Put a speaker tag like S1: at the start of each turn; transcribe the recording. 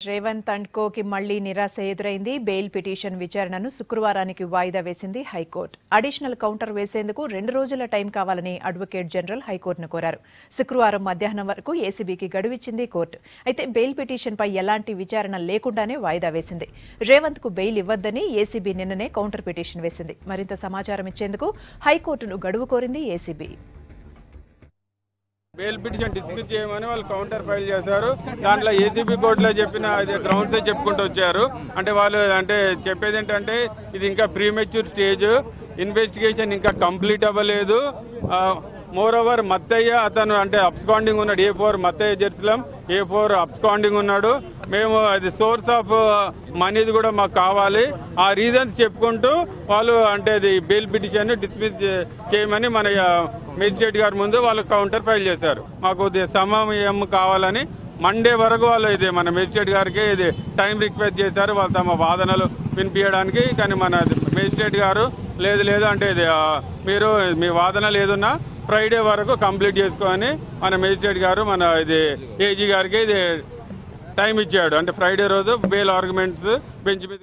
S1: Revanth and కోకి మళ్లీ నిరాశ ఎదురైంది. బెయిల్ పిటిషన్ విచారణను శుక్రవారానికి వాయిదా వేసింది హైకోర్టు. అడిషనల్ కౌంటర్ వేసేందుకు 2 రోజుల టైం కావాలని అడ్వకేట్ జనరల్ హైకోర్టును కోరారు. శుక్రవారం మధ్యాహ్నం వరకు ఏసీబీకి గడువిచ్చింది కోర్టు. అయితే బెయిల్ పిటిషన్పై ఎలాంటి విచారణ లేకుండానే వాయిదా వేసింది. రేవంత్ కు బెయిల్ ఇవ్వద్దని ఏసీబీ నిన్ననే కౌంటర్ పిటిషన్ వేసింది. మరింత సమాచారం ఇచ్చేందుకు హైకోర్టును గడువు కోరింది ఏసీబీ.
S2: బెయిల్ పిటిషన్ డిస్మిస్ చేయమని వాళ్ళు కౌంటర్ ఫైల్ చేశారు. దాంట్లో ఏసీబీ కోర్టులో చెప్పిన గ్రౌండ్సే చెప్పుకుంటూ వచ్చారు. అంటే వాళ్ళు చెప్పేది ఏంటంటే ఇది ఇంకా ప్రీమెచ్యూర్ స్టేజ్, ఇన్వెస్టిగేషన్ ఇంకా కంప్లీట్ అవ్వలేదు. మోర్ ఓవర్ మత్తయ్య అతను అబ్స్కాండింగ్ ఉన్నాడు. A4 Mattayya Jerusalem, A4 absconding ఉన్నాడు. మేము అది సోర్స్ ఆఫ్ మనీది కూడా మాకు కావాలి. ఆ రీజన్స్ చెప్పుకుంటూ వాళ్ళు అది బెయిల్ పిటిషన్ డిస్మిస్ చేయమని మన మేజిస్ట్రేట్ గారి ముందు వాళ్ళు కౌంటర్ ఫైల్ చేశారు. మాకు సమయం కావాలని మండే వరకు వాళ్ళు మన మేజిస్ట్రేట్ గారికి టైం రిక్వెస్ట్ చేశారు వాళ్ళు తమ వాదనలు వినిపించడానికి. కానీ మన మేజిస్ట్రేట్ గారు లేదు మీరు మీ వాదనలు ఏదున్నా ఫ్రైడే వరకు కంప్లీట్ చేసుకొని మన మేజిస్ట్రేట్ గారు మన ఏజీ గారికి టైం ఇచ్చాడు. ఫ్రైడే రోజు బెయిల్ ఆర్గ్యుమెంట్స్ బెంచ్ మీద